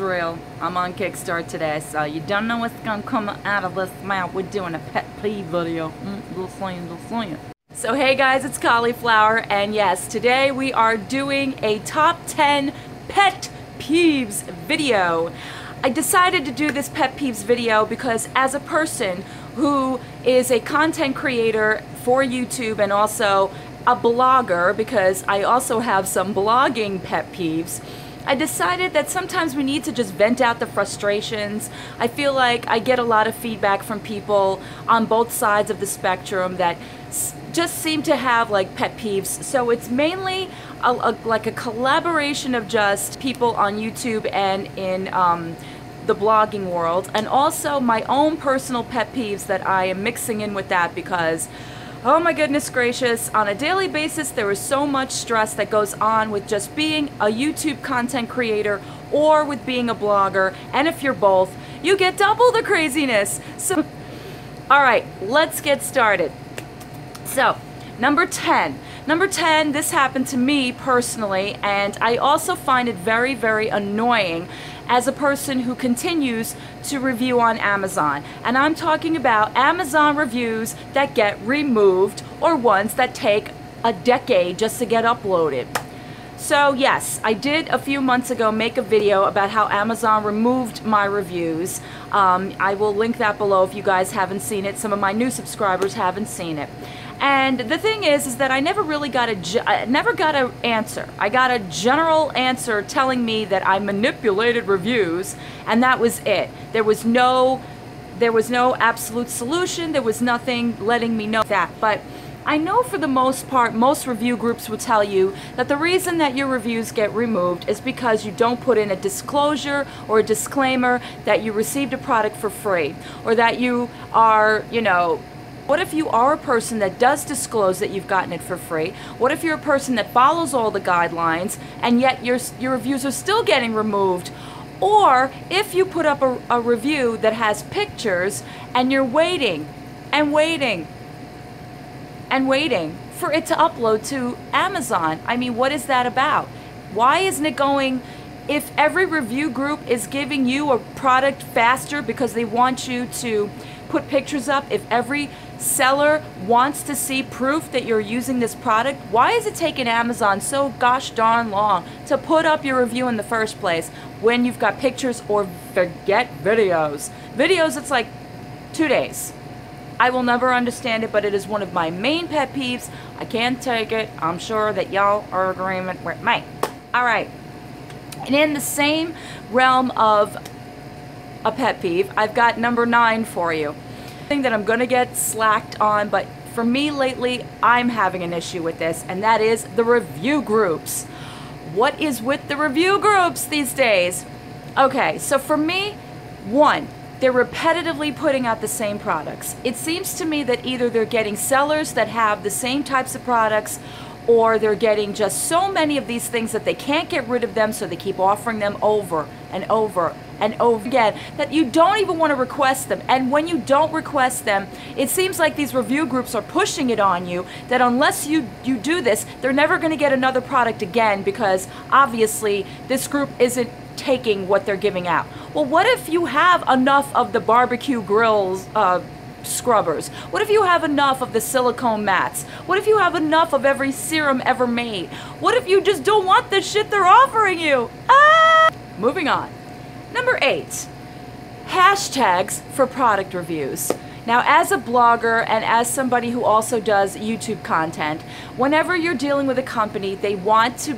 real. I'm on Kickstart today, so you don't know what's gonna come out of this mouth. We're doing a pet peeve video. Just saying. So hey guys, it's CholyFlower, and yes, today we are doing a top 10 pet peeves video. I decided to do this pet peeves video because as a person who is a content creator for YouTube and also a blogger, because I also have some blogging pet peeves, I decided that sometimes we need to just vent out the frustrations. I feel like I get a lot of feedback from people on both sides of the spectrum that just seem to have like pet peeves. So it's mainly like a collaboration of just people on YouTube and in the blogging world, and also my own personal pet peeves that I am mixing in with that because, oh my goodness gracious, on a daily basis there is so much stress that goes on with just being a YouTube content creator or with being a blogger, and if you're both, you get double the craziness. So, alright, let's get started. So, number 10. Number 10, this happened to me personally, and I also find it very, very annoying as a person who continues to review on Amazon. And I'm talking about Amazon reviews that get removed or ones that take a decade just to get uploaded. So yes, I did a few months ago make a video about how Amazon removed my reviews. I will link that below if you guys haven't seen it. Some of my new subscribers haven't seen it. And the thing is that I never really got an answer. I got a general answer telling me that I manipulated reviews, and that was it. There was no absolute solution. There was nothing letting me know that. But I know for the most part, most review groups will tell you that the reason that your reviews get removed is because you don't put in a disclosure or a disclaimer that you received a product for free, or that you are, you know, what if you are a person that does disclose that you've gotten it for free? What if you're a person that follows all the guidelines and yet your reviews are still getting removed? Or if you put up a review that has pictures and you're waiting and waiting and waiting for it to upload to Amazon. I mean, what is that about? Why isn't it going? If every review group is giving you a product faster because they want you to put pictures up, if every seller wants to see proof that you're using this product, why is it taking Amazon so gosh darn long to put up your review in the first place when you've got pictures, or forget videos? Videos, it's like 2 days. I will never understand it, but it is one of my main pet peeves. I can't take it. I'm sure that y'all are in agreement with me. Alright, and in the same realm of a pet peeve, I've got number 9 for you. Thing that I'm gonna get slacked on, but for me lately I'm having an issue with this, and that is the review groups. What is with the review groups these days? Okay, so for me, one, they're repetitively putting out the same products. It seems to me that either they're getting sellers that have the same types of products, or they're getting just so many of these things that they can't get rid of them, so they keep offering them over and over and over again, that you don't even want to request them. And when you don't request them, it seems like these review groups are pushing it on you that unless you do this, they're never going to get another product again, because obviously this group isn't taking what they're giving out. Well, what if you have enough of the barbecue grills scrubbers? What if you have enough of the silicone mats? What if you have enough of every serum ever made? What if you just don't want the shit they're offering you? Moving on. Number 8, hashtags for product reviews. Now, as a blogger and as somebody who also does YouTube content, whenever you're dealing with a company, they want to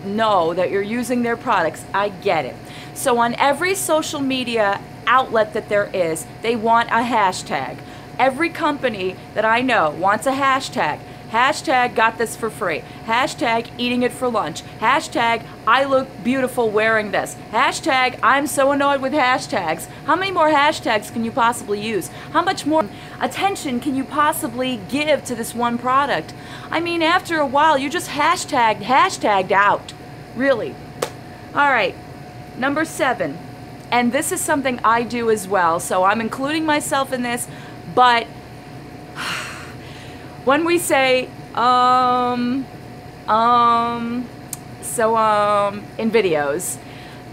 know that you're using their products. I get it. So on every social media outlet that there is, they want a hashtag. Every company that I know wants a hashtag. Hashtag got this for free. Hashtag eating it for lunch. Hashtag I look beautiful wearing this. Hashtag I'm so annoyed with hashtags. How many more hashtags can you possibly use? How much more attention can you possibly give to this one product? I mean, after a while, you just hashtagged out. Really. Alright, number 7. And this is something I do as well, so I'm including myself in this, but when we say, in videos,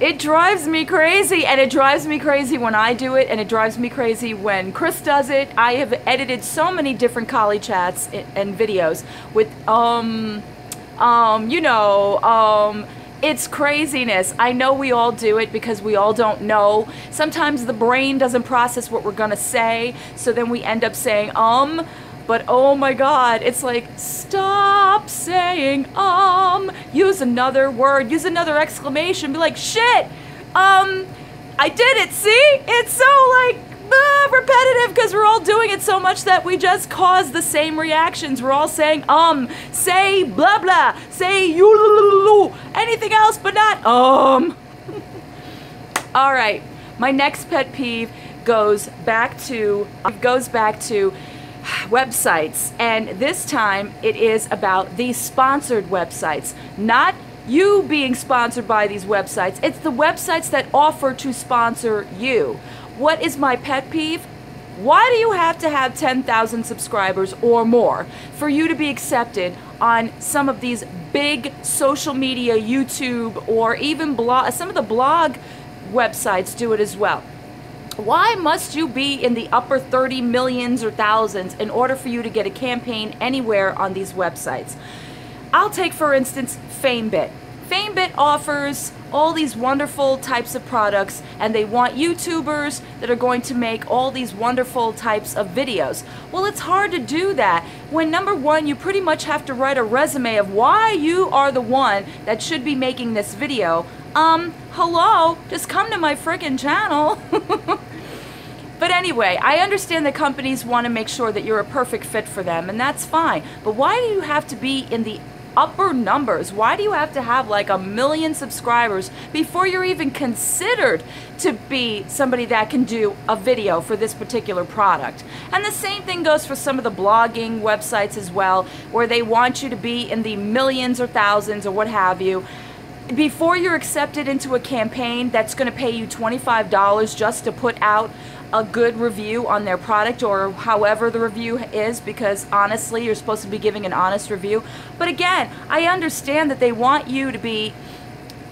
It drives me crazy, and it drives me crazy when I do it, and it drives me crazy when Chris does it. I have edited so many different collie chats and videos with, it's craziness. I know we all do it because we all don't know. Sometimes the brain doesn't process what we're gonna say, so then we end up saying, but oh my God, it's like, stop saying, use another word, use another exclamation, be like, shit, I did it, see? It's so like, repetitive because we're all doing it so much that we just cause the same reactions. We're all saying, say blah blah, say you, anything else but not, All right, my next pet peeve goes back to websites, and this time it is about these sponsored websites. Not you being sponsored by these websites, it's the websites that offer to sponsor you. What is my pet peeve? Why do you have to have 10,000 subscribers or more for you to be accepted on some of these big social media, YouTube, or even some of the blog websites do it as well? Why must you be in the upper 30 millions or thousands in order for you to get a campaign anywhere on these websites? I'll take, for instance, FameBit. FameBit offers all these wonderful types of products, and they want YouTubers that are going to make all these wonderful types of videos. Well, it's hard to do that when, number one, you pretty much have to write a resume of why you are the one that should be making this video. Hello, just come to my freaking channel. But anyway, I understand that companies want to make sure that you're a perfect fit for them, and that's fine. But why do you have to be in the upper numbers? Why do you have to have like 1 million subscribers before you're even considered to be somebody that can do a video for this particular product? And the same thing goes for some of the blogging websites as well, where they want you to be in the millions or thousands or what have you before you're accepted into a campaign that's going to pay you $25 just to put out a good review on their product, or however the review is, because honestly you're supposed to be giving an honest review. But again, I understand that they want you to be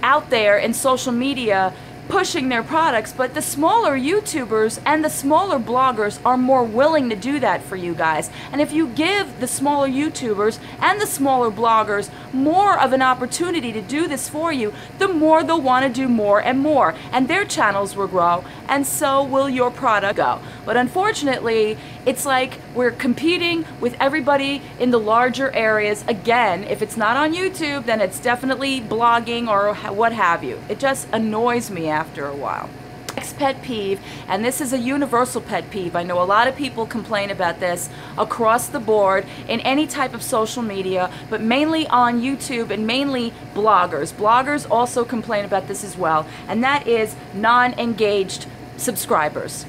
out there in social media pushing their products, but the smaller YouTubers and the smaller bloggers are more willing to do that for you guys. And if you give the smaller YouTubers and the smaller bloggers more of an opportunity to do this for you, the more they'll want to do more and more, and their channels will grow, and so will your product go. But unfortunately, it's like we're competing with everybody in the larger areas. Again, if it's not on YouTube, then it's definitely blogging or what have you. It just annoys me after a while. Next pet peeve, and this is a universal pet peeve. I know a lot of people complain about this across the board in any type of social media, but mainly on YouTube and mainly bloggers. Bloggers also complain about this as well, and that is non-engaged subscribers.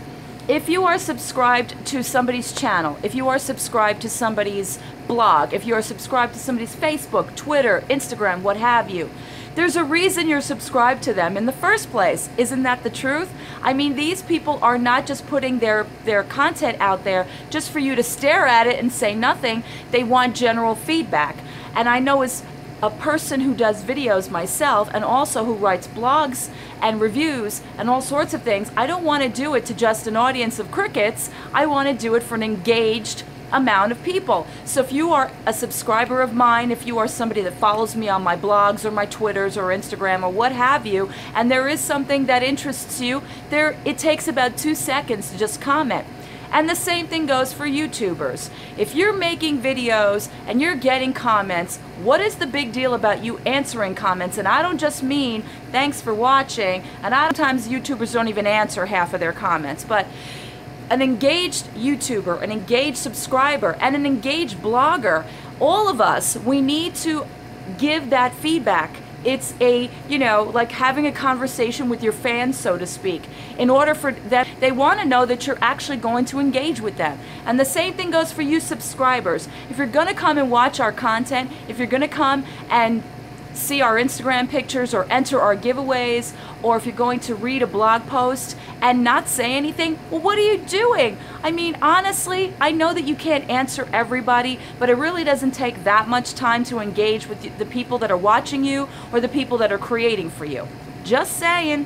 If you are subscribed to somebody's channel, if you are subscribed to somebody's blog, if you are subscribed to somebody's Facebook, Twitter, Instagram, what have you, there's a reason you're subscribed to them in the first place. Isn't that the truth? I mean, these people are not just putting their content out there just for you to stare at it and say nothing. They want general feedback. And I know as a person who does videos myself, and also who writes blogs and reviews and all sorts of things, I don't want to do it to just an audience of crickets. I want to do it for an engaged amount of people. So if you are a subscriber of mine, if you are somebody that follows me on my blogs or my Twitters or Instagram or what have you, and there is something that interests you, it takes about 2 seconds to just comment. And the same thing goes for YouTubers. If you're making videos and you're getting comments, what is the big deal about you answering comments? And I don't just mean thanks for watching, and sometimes YouTubers don't even answer half of their comments, but an engaged YouTuber, an engaged subscriber, and an engaged blogger, all of us, we need to give that feedback. It's like having a conversation with your fans, so to speak. In order for that, they want to know that you're actually going to engage with them. And the same thing goes for you subscribers. If you're going to come and watch our content, if you're going to come and see our Instagram pictures or enter our giveaways, or if you're going to read a blog post and not say anything, well, what are you doing? I mean, honestly, I know that you can't answer everybody, but it really doesn't take that much time to engage with the people that are watching you or the people that are creating for you. Just saying.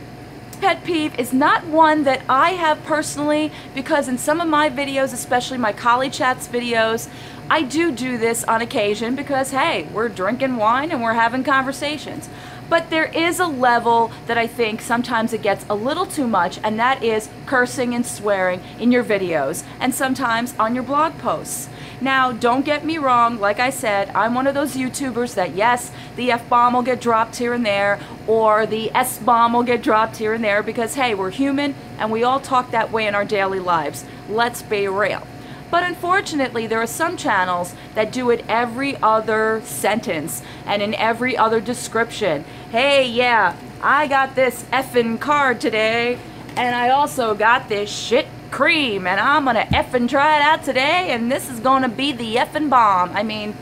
Pet peeve is not one that I have personally, because in some of my videos, especially my Collie Chats videos, I do this on occasion because, hey, we're drinking wine and we're having conversations. But there is a level that I think sometimes it gets a little too much, and that is cursing and swearing in your videos and sometimes on your blog posts. Now, don't get me wrong, like I said, I'm one of those YouTubers that, yes, the F-bomb will get dropped here and there, or the S-bomb will get dropped here and there, because, hey, we're human and we all talk that way in our daily lives. Let's be real. But unfortunately, there are some channels that do it every other sentence and in every other description. Hey, yeah, I got this effing card today, and I also got this shit cream, and I'm gonna effing try it out today, and this is gonna be the effing bomb. I mean,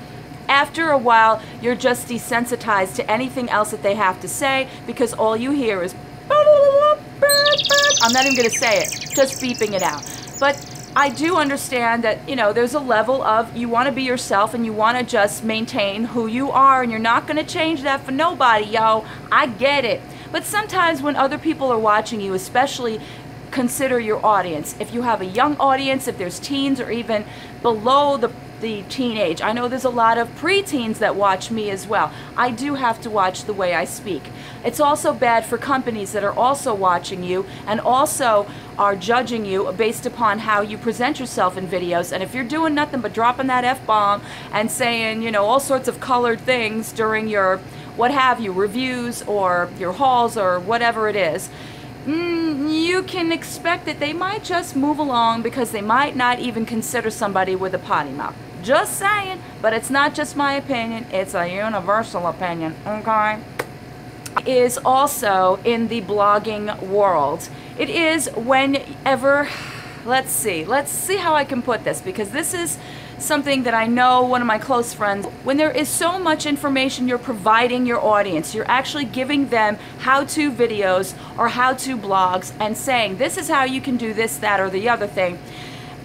after a while, you're just desensitized to anything else that they have to say, because all you hear is I'm not even gonna say it, just beeping it out. But I do understand that, you know, there's a level of you want to be yourself and you want to just maintain who you are, and you're not going to change that for nobody, yo. I get it. But sometimes when other people are watching you, especially consider your audience. If you have a young audience, if there's teens or even below the teenage. I know there's a lot of preteens that watch me as well. I do have to watch the way I speak. It's also bad for companies that are also watching you and also are judging you based upon how you present yourself in videos. And if you're doing nothing but dropping that F-bomb and saying, you know, all sorts of colored things during your, what have you, reviews or your hauls or whatever it is, you can expect that they might just move along because they might not even consider somebody with a potty mouth. Just saying, but it's not just my opinion, it's a universal opinion, okay? Is also in the blogging world. It is whenever, let's see how I can put this, because this is something that I know one of my close friends, when there is so much information you're providing your audience, you're actually giving them how-to videos or how-to blogs and saying this is how you can do this, that, or the other thing,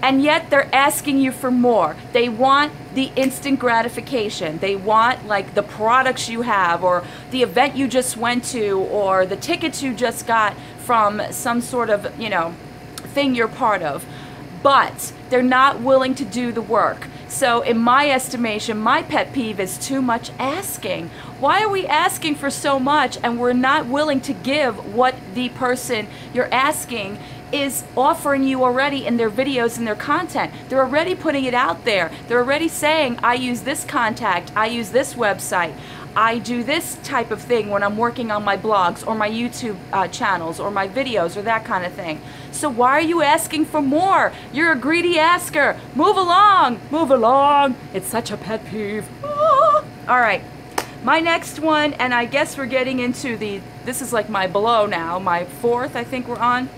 and yet they're asking you for more. They want the instant gratification. They want like the products you have or the event you just went to or the tickets you just got from some sort of, you know, thing you're part of. But they're not willing to do the work. So in my estimation, my pet peeve is too much asking. Why are we asking for so much and we're not willing to give what the person you're asking is offering you already in their videos and their content? They're already putting it out there. They're already saying, I use this contact, I use this website, I do this type of thing when I'm working on my blogs or my YouTube channels or my videos or that kind of thing. So why are you asking for more? You're a greedy asker. Move along. Move along. It's such a pet peeve. Ah. All right. My next one, and I guess we're getting into this is like my below now, my fourth I think we're on.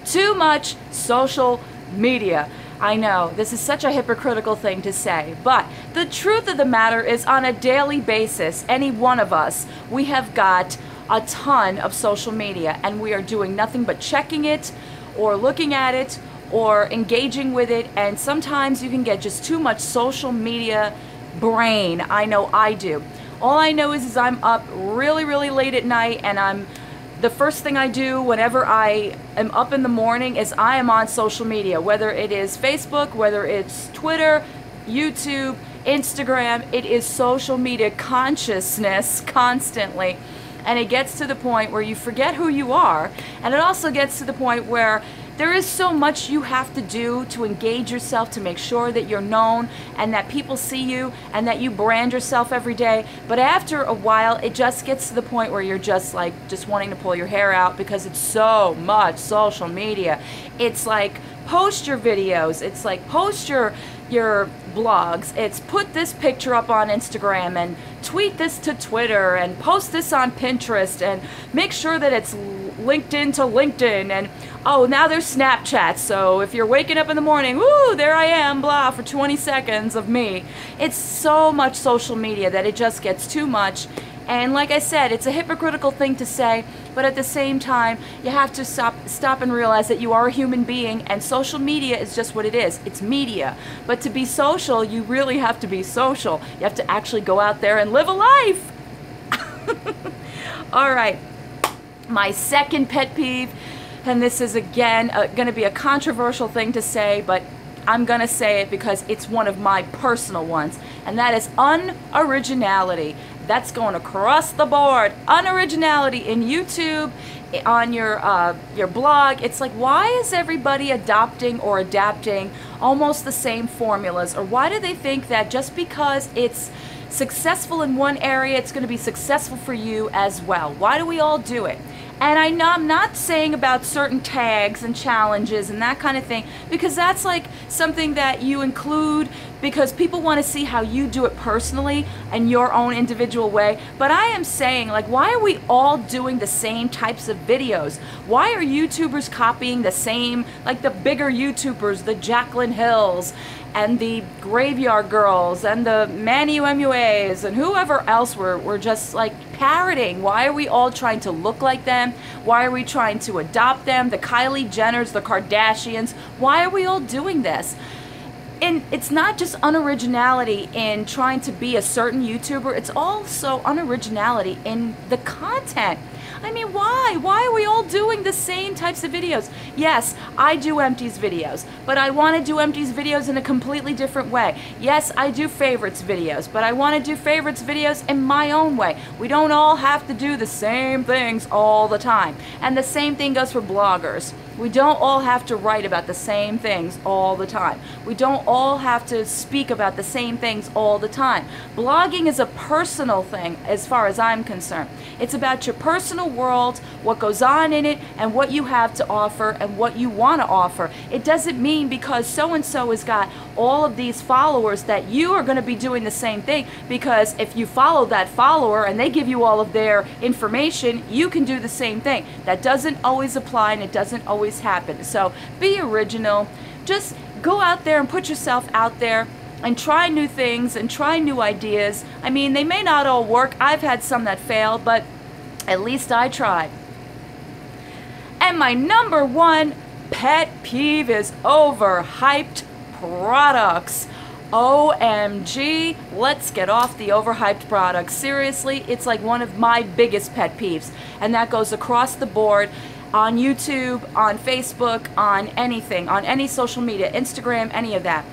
Too much social media. I know, this is such a hypocritical thing to say, but the truth of the matter is on a daily basis, any one of us, we have got a ton of social media and we are doing nothing but checking it or looking at it or engaging with it, and sometimes you can get just too much social media brain. I know I do. All I know is I'm up really, really late at night, and the first thing I do whenever I am up in the morning is I am on social media, whether it is Facebook, whether it's Twitter, YouTube, Instagram. It is social media consciousness constantly. And it gets to the point where you forget who you are. And it also gets to the point where there is so much you have to do to engage yourself, to make sure that you're known and that people see you and that you brand yourself every day. But after a while, it just gets to the point where you're just wanting to pull your hair out because it's so much social media. It's like post your videos, it's like post your blogs, it's put this picture up on Instagram and tweet this to Twitter and post this on Pinterest and make sure that it's linked into LinkedIn, and oh, now there's Snapchat, so if you're waking up in the morning, woo, there I am, blah, for 20 seconds of me. It's so much social media that it just gets too much. And like I said, it's a hypocritical thing to say, but at the same time, you have to stop and realize that you are a human being, and social media is just what it is. It's media. But to be social, you really have to be social. You have to actually go out there and live a life. All right. My second pet peeve, and this is again going to be a controversial thing to say, but I'm going to say it because it's one of my personal ones, and that is unoriginality. That's going across the board. Unoriginality in YouTube, on your blog. It's like, why is everybody adopting or adapting almost the same formulas? Or why do they think that just because it's successful in one area, it's going to be successful for you as well? Why do we all do it? And I know I'm not saying about certain tags and challenges and that kind of thing, because that's like something that you include because people want to see how you do it personally in your own individual way. But I am saying, like, why are we all doing the same types of videos? Why are YouTubers copying the same, like the bigger YouTubers, the Jaclyn Hills and the Graveyard Girls and the Manny UMUAs and whoever else we're just like parroting? Why are we all trying to look like them? Why are we trying to adopt them? The Kylie Jenners, the Kardashians. Why are we all doing this? And it's not just unoriginality in trying to be a certain YouTuber, it's also unoriginality in the content. I mean, why? Why are we all doing the same types of videos? Yes, I do empties videos, but I want to do empties videos in a completely different way. Yes, I do favorites videos, but I want to do favorites videos in my own way. We don't all have to do the same things all the time. And the same thing goes for bloggers. We don't all have to write about the same things all the time. We don't all have to speak about the same things all the time. Blogging is a personal thing as far as I'm concerned. It's about your personal world, what goes on in it, and what you have to offer and what you want to offer. It doesn't mean because so-and-so has got all of these followers that you are going to be doing the same thing, because if you follow that follower and they give you all of their information, you can do the same thing. That doesn't always apply, and it doesn't always happen. So be original. Just go out there and put yourself out there and try new things and try new ideas. I mean, they may not all work. I've had some that fail, but at least I tried. And my number one pet peeve is overhyped products. OMG, let's get off the overhyped products. Seriously, it's like one of my biggest pet peeves, and that goes across the board. On YouTube, on Facebook, on anything, on any social media, Instagram, any of that.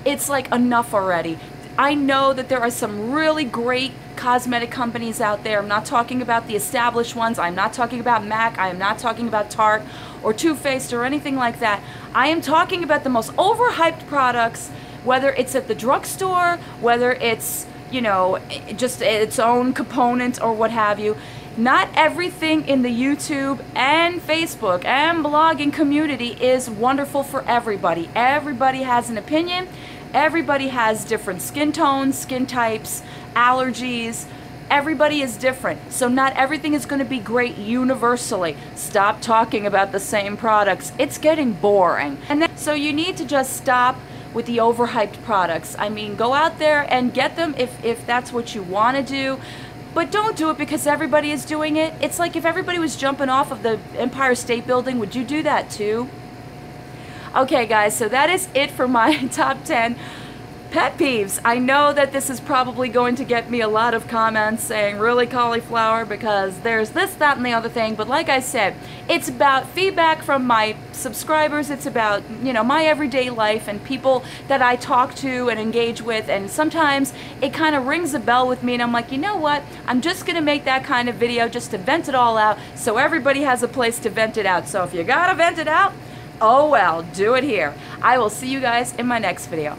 It's like enough already. I know that there are some really great cosmetic companies out there. I'm not talking about the established ones. I'm not talking about MAC. I am not talking about Tarte or Too Faced or anything like that. I am talking about the most overhyped products, whether it's at the drugstore, whether it's, you know, just its own component or what have you. Not everything in the YouTube and Facebook and blogging community is wonderful for everybody. Everybody has an opinion. Everybody has different skin tones, skin types, allergies. Everybody is different. So not everything is going to be great universally. Stop talking about the same products. It's getting boring. And then, so you need to just stop with the overhyped products. I mean, go out there and get them if that's what you want to do. But don't do it because everybody is doing it. It's like if everybody was jumping off of the Empire State Building, would you do that too? Okay guys, so that is it for my top 10 pet peeves. I know that this is probably going to get me a lot of comments saying, really, cauliflower, because there's this, that, and the other thing. But like I said, it's about feedback from my subscribers. It's about, you know, my everyday life and people that I talk to and engage with. And sometimes it kind of rings a bell with me, and I'm like, you know what? I'm just going to make that kind of video just to vent it all out so everybody has a place to vent it out. So if you got to vent it out, oh well, do it here. I will see you guys in my next video.